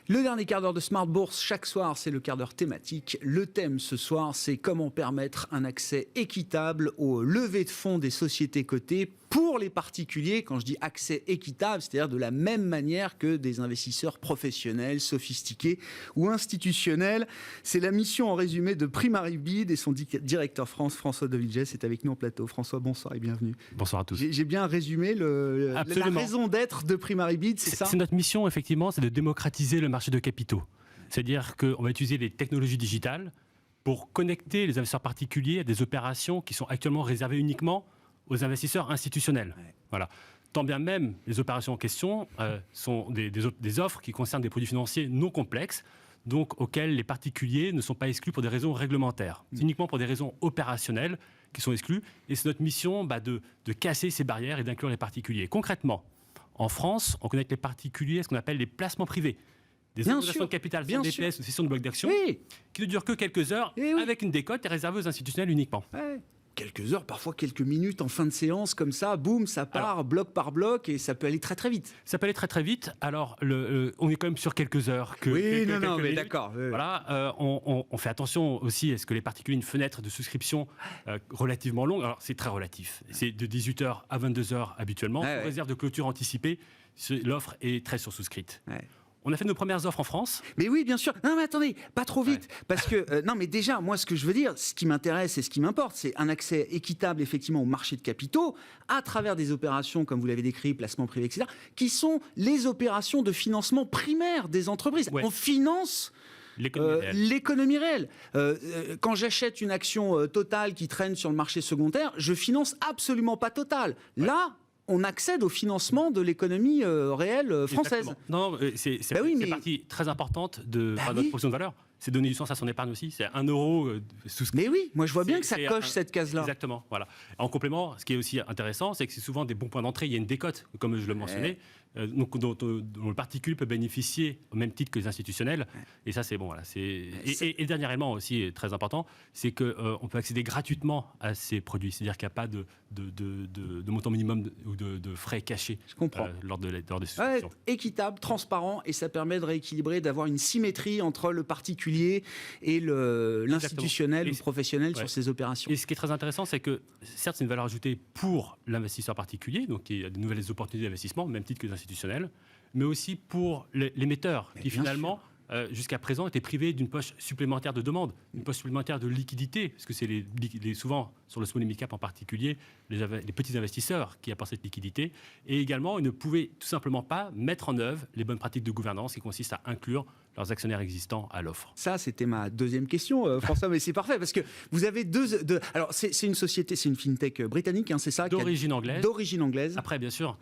Le dernier quart d'heure de Smart Bourse, chaque soir, c'est le quart d'heure thématique. Le thème ce soir, c'est comment permettre un accès équitable aux levées de fonds des sociétés cotées pour les particuliers. Quand je dis accès équitable, c'est-à-dire de la même manière que des investisseurs professionnels, sophistiqués ou institutionnels. C'est la mission en résumé de Primary Bid et son directeur France, François Devilliers, est avec nous en plateau. François, bonsoir et bienvenue. Bonsoir à tous. J'ai bien résumé la raison d'être de Primary Bid, c'est ça ? C'est notre mission, effectivement, c'est de démocratiser le marché de capitaux. C'est-à-dire qu'on va utiliser les technologies digitales pour connecter les investisseurs particuliers à des opérations qui sont actuellement réservées uniquement aux investisseurs institutionnels. Ouais. Voilà. Tant bien même les opérations en question sont des offres qui concernent des produits financiers non complexes, donc auxquels les particuliers ne sont pas exclus pour des raisons réglementaires. C'est uniquement pour des raisons opérationnelles qui sont exclus. Et c'est notre mission de casser ces barrières et d'inclure les particuliers. Concrètement, en France, on connecte les particuliers à ce qu'on appelle les placements privés. Des obligations de capital, des DPS ou cessions de blocs d'actions, qui ne durent que quelques heures, avec une décote et réservées aux institutionnels uniquement. Ouais. Quelques heures, parfois quelques minutes en fin de séance, comme ça, boum, ça part bloc par bloc et ça peut aller très très vite. Ça peut aller très très vite. Alors, on est quand même sur quelques heures. Mais d'accord. Voilà, on fait attention aussi à ce que les particuliers aient une fenêtre de souscription relativement longue. Alors, c'est très relatif. C'est de 18h à 22h habituellement. Sous réserve de clôture anticipée, l'offre est très sursouscrite. Ouais. On a fait nos premières offres en France. Mais oui, bien sûr. Non, mais attendez, pas trop vite. Parce que, non, mais déjà, moi, ce que je veux dire, ce qui m'intéresse et ce qui m'importe, c'est un accès équitable, effectivement, au marché de capitaux, à travers des opérations, comme vous l'avez décrit, placement privé, etc., qui sont les opérations de financement primaire des entreprises. Ouais. On finance l'économie réelle. Quand j'achète une action Total qui traîne sur le marché secondaire, je finance absolument pas Total. Ouais. Là, on accède au financement de l'économie réelle française. Exactement. Non, c'est partie très importante de notre proposition de valeur. C'est donner du sens à son épargne aussi. C'est 1 euro souscrit. Mais oui, moi je vois bien que ça coche cette case-là. Exactement, voilà. En complément, ce qui est aussi intéressant, c'est que c'est souvent des bons points d'entrée. Il y a une décote, comme je le mentionnais, donc, dont le particulier peut bénéficier au même titre que les institutionnels. Et ça, c'est bon. Voilà, et dernier élément aussi très important, c'est qu'on peut accéder gratuitement à ces produits. C'est-à-dire qu'il n'y a pas de montant minimum ou de frais cachés. Je comprends. Lors des souscriptions. Équitable, transparent, et ça permet de rééquilibrer, d'avoir une symétrie entre le particulier et l'institutionnel ou professionnel sur ces opérations. Et ce qui est très intéressant, c'est que certes, c'est une valeur ajoutée pour l'investisseur particulier, donc il y a de nouvelles opportunités d'investissement, au même titre que les institutionnels, mais aussi pour l'émetteur, qui finalement, jusqu'à présent, était privé d'une poche supplémentaire de demande, une poche supplémentaire de liquidité, parce que c'est souvent, sur le small and mid cap en particulier, les petits investisseurs qui apportent cette liquidité, et également, ils ne pouvaient tout simplement pas mettre en œuvre les bonnes pratiques de gouvernance qui consistent à inclure leurs actionnaires existants à l'offre. Ça, c'était ma deuxième question, François, mais c'est parfait, parce que vous avez alors, c'est une société, c'est une fintech britannique, hein, c'est ça ? D'origine anglaise. D'origine anglaise. Après, bien sûr,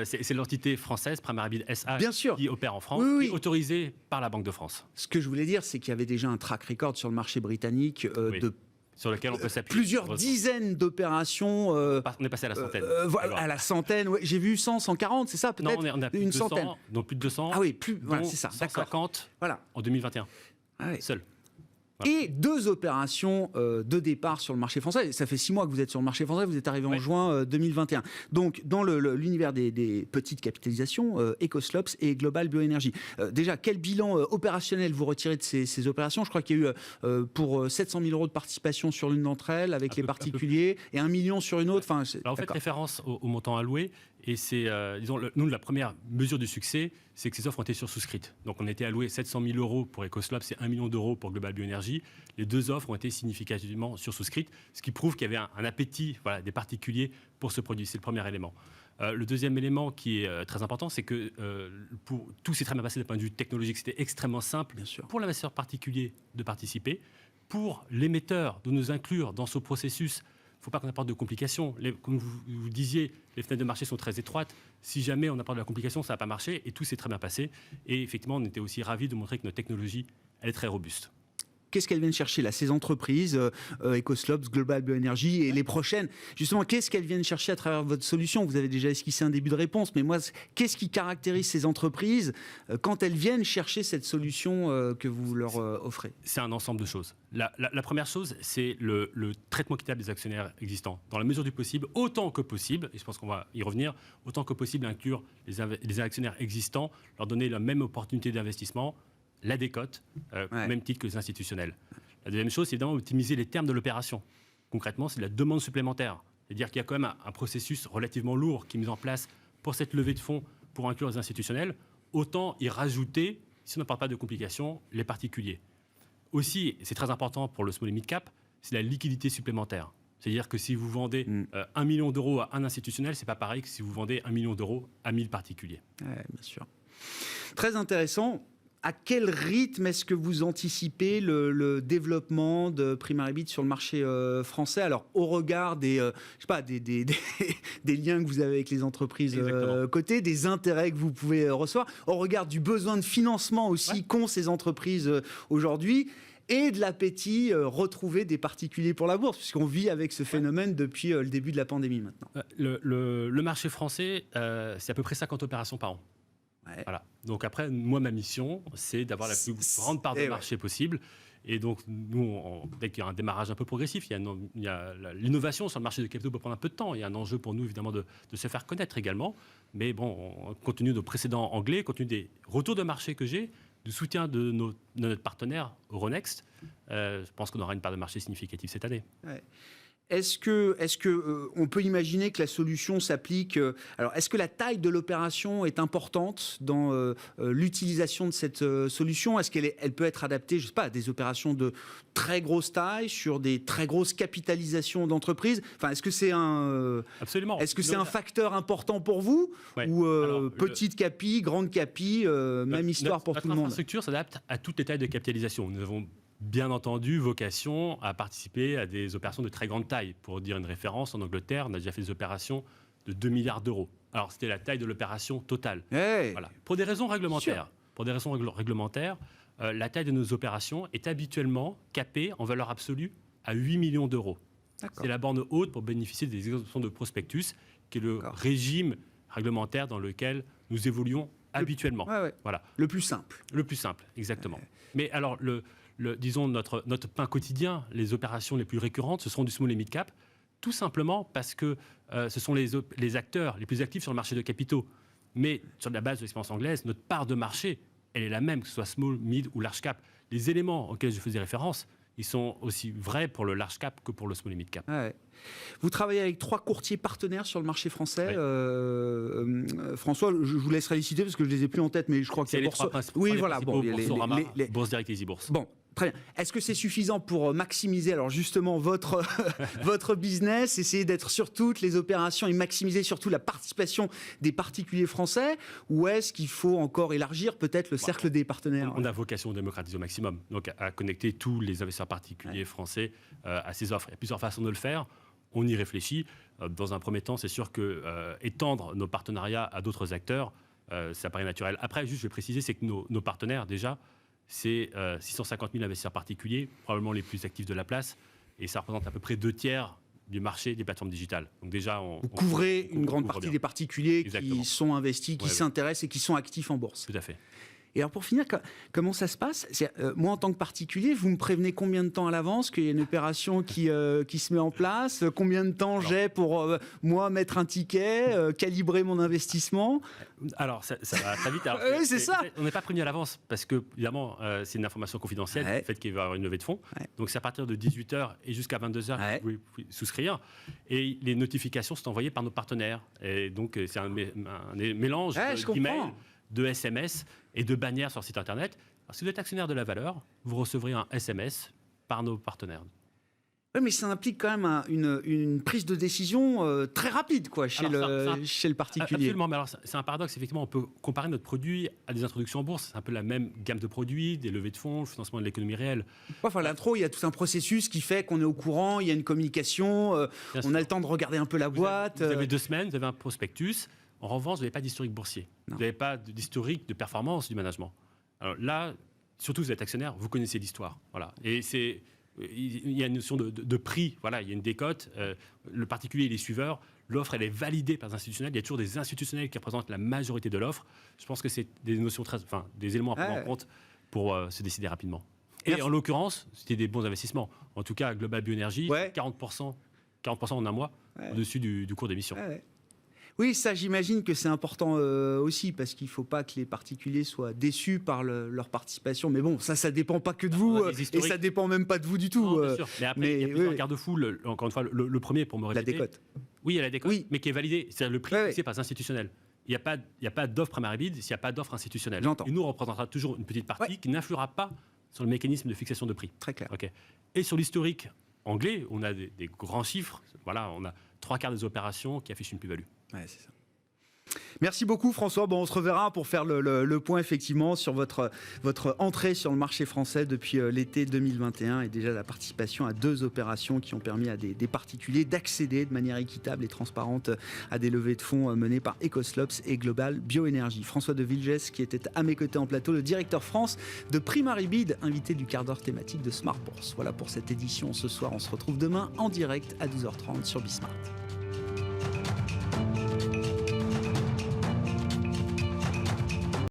c'est l'entité française, Primary Bid SA, bien sûr, qui opère en France, et autorisée par la Banque de France. Ce que je voulais dire, c'est qu'il y avait déjà un track record sur le marché britannique sur lequel on peut s'appuyer. Plusieurs dizaines d'opérations. On est passé à la centaine. À la centaine, j'ai vu 140, c'est ça peut-être ? Non, on a plus de 200, centaine. Donc plus de 200. Ah oui, voilà, c'est ça. 150 en 2021. Seul. Et 2 opérations de départ sur le marché français. Ça fait 6 mois que vous êtes sur le marché français, vous êtes arrivé en juin 2021. Donc, dans l'univers des petites capitalisations, Ecoslops et Global Bioénergie. Déjà, quel bilan opérationnel vous retirez de ces opérations ? Je crois qu'il y a eu pour 700 000 euros de participation sur l'une d'entre elles, avec les particuliers, et 1 million sur une autre. Enfin, alors, faites référence au montant alloué, et c'est, nous, la première mesure du succès, c'est que ces offres ont été sursouscrites. Donc, on a été alloué 700 000 euros pour Ecoslops et 1 million d'euros pour Global Bioénergie. Les 2 offres ont été significativement sursouscrites, ce qui prouve qu'il y avait un appétit des particuliers pour ce produit. C'est le premier élément. Le deuxième élément qui est très important, c'est que tout s'est très bien passé d'un point de vue technologique. C'était extrêmement simple pour l'investisseur particulier de participer, pour l'émetteur de nous inclure dans ce processus. Il ne faut pas qu'on apporte de complications. Comme vous disiez, les fenêtres de marché sont très étroites. Si jamais on apporte de la complication, ça n'a pas marché. Et tout s'est très bien passé. Et effectivement, on était aussi ravis de montrer que notre technologie, elle est très robuste. Qu'est-ce qu'elles viennent chercher là, ces entreprises, Ecoslops, Global Bioénergie et les prochaines? Justement, qu'est-ce qu'elles viennent chercher à travers votre solution? Vous avez déjà esquissé un début de réponse, mais moi, qu'est-ce qui caractérise ces entreprises quand elles viennent chercher cette solution que vous leur offrez? C'est un ensemble de choses. La première chose, c'est le traitement équitable des actionnaires existants. Dans la mesure du possible, autant que possible, et je pense qu'on va y revenir, autant que possible inclure les actionnaires existants, leur donner la même opportunité d'investissement, la décote, au même titre que les institutionnels. La deuxième chose, c'est évidemment optimiser les termes de l'opération. Concrètement, c'est de la demande supplémentaire. C'est-à-dire qu'il y a quand même un processus relativement lourd qui est mis en place pour cette levée de fonds pour inclure les institutionnels. Autant y rajouter, si on ne parle pas de complications, les particuliers. Aussi, c'est très important pour le small et mid cap, c'est la liquidité supplémentaire. C'est-à-dire que si vous vendez 1 million d'euros à un institutionnel, ce n'est pas pareil que si vous vendez 1 million d'euros à 1000 particuliers. Ouais, bien sûr. Très intéressant. À quel rythme est-ce que vous anticipez le développement de PrimaRebit sur le marché français? Alors, au regard des liens que vous avez avec les entreprises cotées, des intérêts que vous pouvez recevoir, au regard du besoin de financement aussi qu'ont ces entreprises aujourd'hui, et de l'appétit retrouvé des particuliers pour la bourse, puisqu'on vit avec ce phénomène depuis le début de la pandémie maintenant. Le marché français, c'est à peu près 50 opérations par an. Ouais. Voilà. Donc après, moi, ma mission, c'est d'avoir la plus grande part de marché possible. Et donc, nous, dès qu'il y a un démarrage un peu progressif, il y a l'innovation sur le marché de capitaux peut prendre un peu de temps. Il y a un enjeu pour nous, évidemment, de se faire connaître également. Mais bon, compte tenu de nos précédents anglais, compte tenu des retours de marché que j'ai, du soutien de notre partenaire Euronext, je pense qu'on aura une part de marché significative cette année. Ouais. Est-ce que on peut imaginer que la solution s'applique alors, est-ce que la taille de l'opération est importante dans l'utilisation de cette solution? Est-ce qu'elle peut être adaptée, je sais pas, à des opérations de très grosse taille, sur des très grosses capitalisations d'entreprises? Enfin, est-ce que c'est Absolument. Est-ce que c'est un facteur important pour vous? Ouais. Ou petite capi, grande capi, même histoire pour tout le monde? Notre infrastructure s'adapte à toutes les tailles de capitalisation. Nous avons bien entendu vocation à participer à des opérations de très grande taille. Pour dire une référence, en Angleterre, on a déjà fait des opérations de 2 milliards d'euros. Alors, c'était la taille de l'opération totale. Hey, voilà. Pour des raisons réglementaires, la taille de nos opérations est habituellement capée en valeur absolue à 8 millions d'euros. C'est la borne haute pour bénéficier des exemptions de prospectus, qui est le régime réglementaire dans lequel nous évoluons habituellement. Voilà. Le plus simple. Le plus simple, exactement. Mais alors, disons, notre pain quotidien, les opérations les plus récurrentes, ce seront du small et mid cap, tout simplement parce que ce sont les acteurs les plus actifs sur le marché de capitaux. Mais sur la base de l'expérience anglaise, notre part de marché, elle est la même, que ce soit small, mid ou large cap. Les éléments auxquels je faisais référence, ils sont aussi vrais pour le large cap que pour le small et mid cap. Ouais. Vous travaillez avec 3 courtiers partenaires sur le marché français. François, je vous laisserai les citer parce que je les ai plus en tête, mais je crois que c'est les 3 principaux. Oui, voilà. Boursorama, Bourse Direct et EasyBourse. Bon. Très bien. Est-ce que c'est suffisant pour maximiser alors justement votre business, essayer d'être sur toutes les opérations et maximiser surtout la participation des particuliers français, ou est-ce qu'il faut encore élargir peut-être le cercle des partenaires? On a vocation à démocratiser au maximum, donc à connecter tous les investisseurs particuliers français à ces offres. Il y a plusieurs façons de le faire. On y réfléchit. Dans un premier temps, c'est sûr que étendre nos partenariats à d'autres acteurs, ça paraît naturel. Après, juste, je vais préciser, c'est que nos partenaires, déjà, c'est 650 000 investisseurs particuliers, probablement les plus actifs de la place, et ça représente à peu près 2/3 du marché des plateformes digitales. Donc déjà, vous couvrez une grande partie des particuliers qui sont investis, qui s'intéressent et qui sont actifs en bourse. Tout à fait. Et alors pour finir, comment ça se passe? Moi, en tant que particulier, vous me prévenez combien de temps à l'avance qu'il y a une opération qui se met en place? Combien de temps j'ai pour, moi, mettre un ticket, calibrer mon investissement? Alors, ça va très vite. Oui, c'est ça. On n'est pas prévenu à l'avance parce que, évidemment, c'est une information confidentielle, le fait qu'il va y avoir une levée de fonds. Donc, c'est à partir de 18h et jusqu'à 22h que vous pouvez souscrire. Et les notifications sont envoyées par nos partenaires. Et donc, c'est un mélange d'emails, de SMS et de bannières sur le site internet. Alors, si vous êtes actionnaire de la valeur, vous recevrez un SMS par nos partenaires. Oui, mais ça implique quand même une prise de décision très rapide chez le particulier. Absolument, mais alors c'est un paradoxe. Effectivement, on peut comparer notre produit à des introductions en bourse. C'est un peu la même gamme de produits, des levées de fonds, le financement de l'économie réelle. Enfin, l'intro, il y a tout un processus qui fait qu'on est au courant, il y a une communication, on a le temps de regarder un peu la boîte. Vous avez 2 semaines, vous avez un prospectus. En revanche, vous n'avez pas d'historique boursier. Vous n'avez pas d'historique de performance du management. Alors là, surtout vous êtes actionnaire, vous connaissez l'histoire. Voilà. Et il y a une notion de prix. Voilà, il y a une décote. Le particulier, il est suiveur. L'offre, elle est validée par les institutionnels. Il y a toujours des institutionnels qui représentent la majorité de l'offre. Je pense que c'est des notions des éléments à prendre en compte pour se décider rapidement. Et en l'occurrence, c'était des bons investissements. En tout cas, Global Bioénergie, 40% en un mois, au-dessus du cours d'émission. Oui, ça, j'imagine que c'est important aussi, parce qu'il ne faut pas que les particuliers soient déçus par leur participation. Mais bon, ça dépend pas que de vous, et ça dépend même pas de vous du tout. Non, bien sûr. Mais après, il y a plusieurs garde-fous. Encore une fois, le premier, pour me répéter... La décote. Oui, il y a la décote, mais qui est validée. C'est-à-dire le prix fixé par les institutionnels. Il n'y a pas d'offre primary bid s'il n'y a pas d'offre institutionnelle. J'entends. Et nous, on représentera toujours une petite partie qui n'influera pas sur le mécanisme de fixation de prix. Très clair. Okay. Et sur l'historique anglais, on a des grands chiffres. Voilà, on a 3/4 des opérations qui affichent une plus-value. Ouais, c'est ça. Merci beaucoup François. Bon, on se reverra pour faire le point effectivement sur votre entrée sur le marché français depuis l'été 2021 et déjà la participation à 2 opérations qui ont permis à des particuliers d'accéder de manière équitable et transparente à des levées de fonds menées par Ecoslops et Global Bioénergie. François de Vilgès qui était à mes côtés en plateau, le directeur France de Primary Bid, invité du quart d'heure thématique de Smart Bourse. Voilà pour cette édition ce soir. On se retrouve demain en direct à 12h30 sur Bismart.